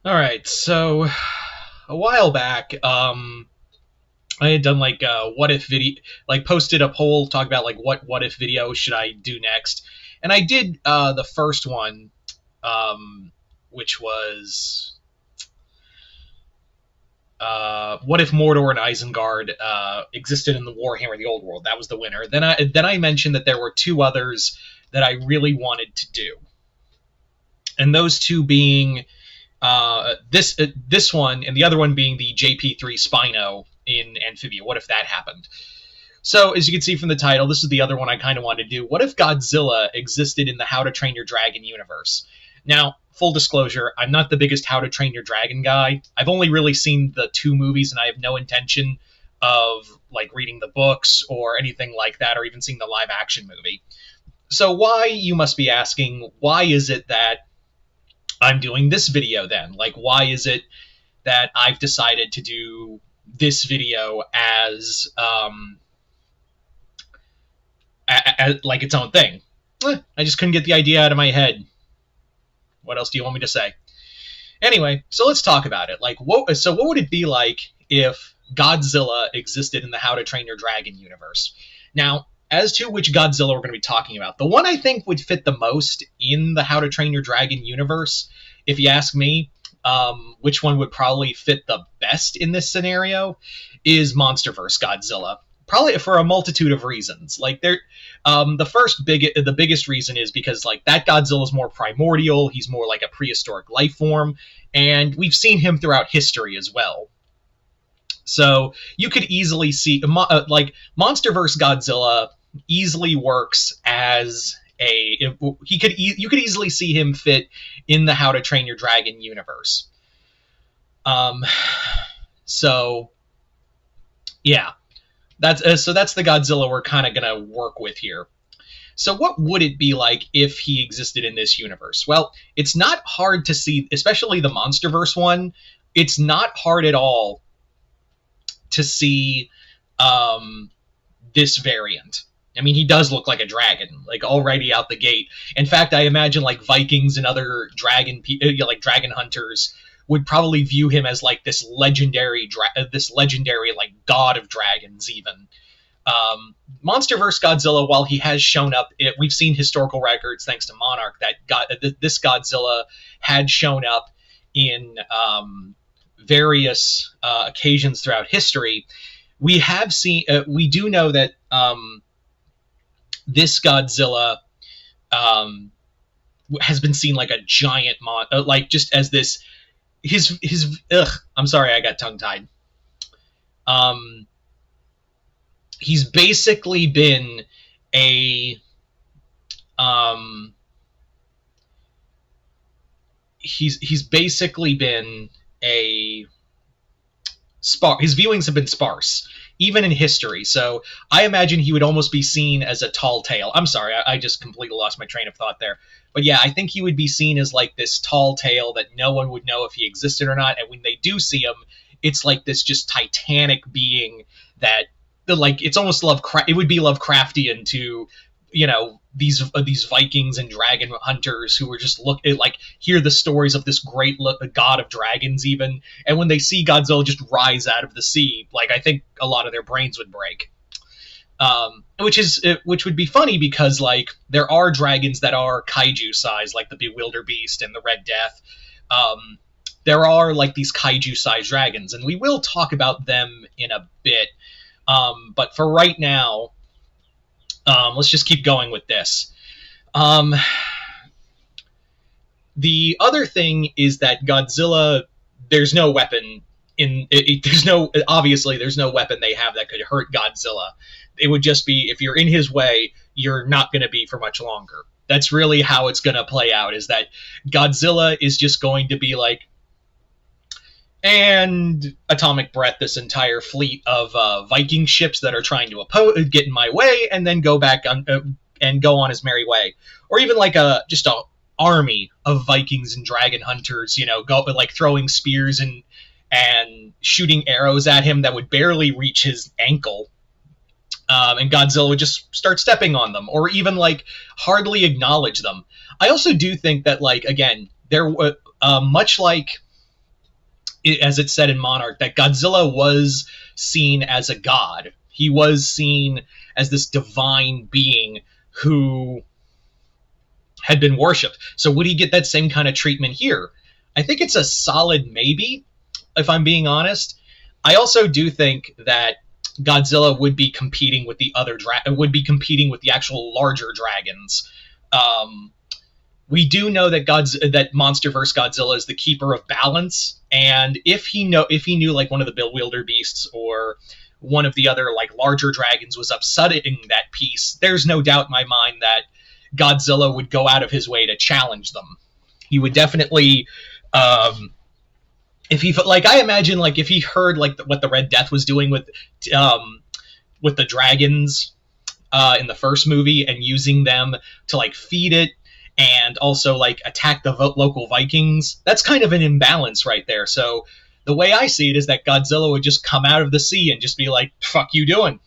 All right, so a while back, I had done like what if video, like posted a poll talk about like what if video should I do next, and I did the first one, which was what if Mordor and Isengard existed in the Warhammer the Old World. That was the winner. Then I mentioned that there were two others that I really wanted to do, and those two being this one, and the other one being the JP3 Spino in Amphibia. What if that happened? So, as you can see from the title, this is the other one I kind of wanted to do. What if Godzilla existed in the How to Train Your Dragon universe? Now, full disclosure, I'm not the biggest How to Train Your Dragon guy. I've only really seen the two movies, and I have no intention of like reading the books or anything like that, or even seeing the live action movie. So why, you must be asking, why is it that I'm doing this video then? Like, why is it that I've decided to do this video as like its own thing? I just couldn't get the idea out of my head. What else do you want me to say? Anyway, so let's talk about it. Like, what would it be like if Godzilla existed in the How to Train Your Dragon universe? Now, as to which Godzilla we're going to be talking about, the one I think would fit the most in the How to Train Your Dragon universe, if you ask me, which one would probably fit the best in this scenario, is MonsterVerse Godzilla. Probably for a multitude of reasons. Like, the biggest reason is because like that Godzilla is more primordial. He's more like a prehistoric life form, and we've seen him throughout history as well. So you could easily see like MonsterVerse Godzilla easily works as you could easily see him fit in the How to Train Your Dragon universe. So yeah, that's the Godzilla we're kind of gonna work with here. So what would it be like if he existed in this universe? Well, it's not hard to see, especially the MonsterVerse one. It's not hard at all to see this variant. I mean, he does look like a dragon, like already out the gate. In fact, I imagine like Vikings and other like dragon hunters would probably view him as like this legendary like god of dragons even. MonsterVerse Godzilla, while he has shown up, we've seen historical records thanks to Monarch that this Godzilla had shown up in various occasions throughout history. We do know that this Godzilla has been seen like a giant like just as this I'm sorry, I got tongue tied. He's basically been a he's basically been a his viewings have been sparse, even in history. So I imagine he would almost be seen as a tall tale. I'm sorry, I just completely lost my train of thought there. But yeah, I think he would be seen as like this tall tale that no one would know if he existed or not. And when they do see him, it's like this just titanic being that, like, it's almost it would be Lovecraftian to, these Vikings and dragon hunters who were just hear the stories of this great god of dragons even, and when they see Godzilla just rise out of the sea, like, I think a lot of their brains would break. Which would be funny because like there are dragons that are kaiju size, like the Bewilder Beast and the Red Death. There are like these kaiju sized dragons, and we will talk about them in a bit. But for right now, let's just keep going with this. The other thing is that Godzilla, there's no weapon obviously there's no weapon they have that could hurt Godzilla. It would just be, if you're in his way, you're not going to be for much longer. That's really how it's going to play out, is that Godzilla is just going to be like, and atomic breath this entire fleet of Viking ships that are trying to get in my way, and then go back and go on his merry way. Or even like just a army of Vikings and dragon hunters, go like throwing spears and shooting arrows at him that would barely reach his ankle. And Godzilla would just start stepping on them, or even like hardly acknowledge them. I also do think that, like, again, there much like as it said in Monarch, that Godzilla was seen as a god. He was seen as this divine being who had been worshipped. So would he get that same kind of treatment here? I think it's a solid maybe, if I'm being honest. I also do think that Godzilla would be competing with the competing with the actual larger dragons. We do know that that MonsterVerse Godzilla is the keeper of balance, and if he knew like one of the wildebeests or one of the other like larger dragons was upsetting that peace, there's no doubt in my mind that Godzilla would go out of his way to challenge them. He would definitely, if he like, I imagine like if he heard like what the Red Death was doing with the dragons in the first movie and using them to like feed it and also like attack the local Vikings, that's kind of an imbalance right there. So the way I see it is that Godzilla would just come out of the sea and just be like, "Fuck you doing?"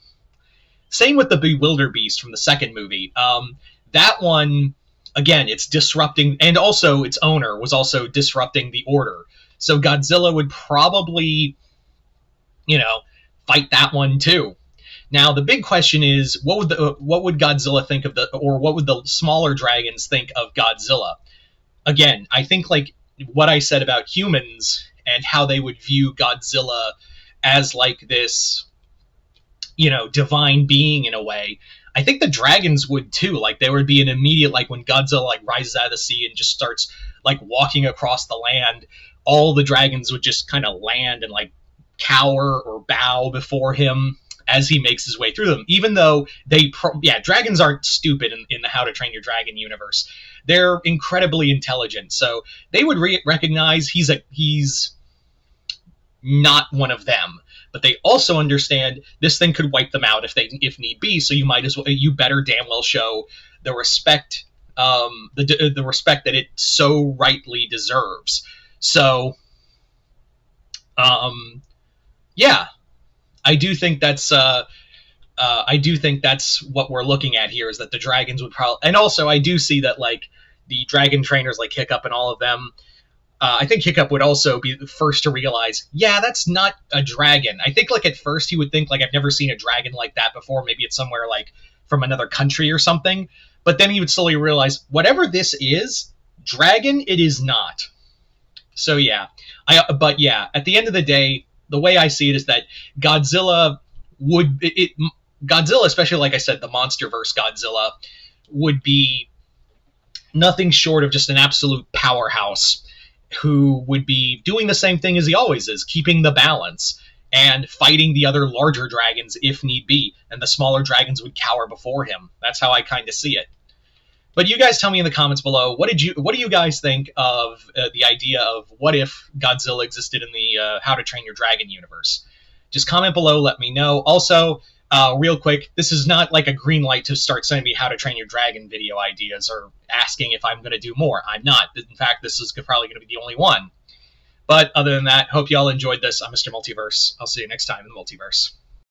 Same with the Bewilderbeast from the second movie. That one, again, it's disrupting, and also its owner was also disrupting the order. So Godzilla would probably, fight that one too. Now the big question is, what would Godzilla think of what would the smaller dragons think of Godzilla? Again, I think like what I said about humans and how they would view Godzilla as like this, divine being in a way. I think the dragons would too. Like there would be an immediate, like when Godzilla like rises out of the sea and just starts like walking across the land, all the dragons would just kind of land and like cower or bow before him as he makes his way through them. Even though dragons aren't stupid in the How to Train Your Dragon universe. They're incredibly intelligent, so they would recognize he's not one of them. But they also understand this thing could wipe them out if need be. So you better damn well show the respect, the respect that it so rightly deserves. So, yeah, I do think that's what we're looking at here, is that the dragons would probably, and also I do see that like the dragon trainers like Hiccup and all of them. I think Hiccup would also be the first to realize, yeah, that's not a dragon. I think like at first he would think like, I've never seen a dragon like that before. Maybe it's somewhere like from another country or something. But then he would slowly realize, whatever this is, dragon, it is not. So yeah, but yeah, at the end of the day, the way I see it is that Godzilla, especially like I said, the MonsterVerse Godzilla, would be nothing short of just an absolute powerhouse who would be doing the same thing as he always is, keeping the balance and fighting the other larger dragons if need be, and the smaller dragons would cower before him. That's how I kind of see it. But you guys tell me in the comments below, what do you guys think of the idea of what if Godzilla existed in the How to Train Your Dragon universe? Just comment below, let me know. Also, real quick, this is not like a green light to start sending me How to Train Your Dragon video ideas or asking if I'm going to do more. I'm not. In fact, this is probably going to be the only one. But other than that, hope you all enjoyed this. I'm Mr. Multiverse. I'll see you next time in the Multiverse.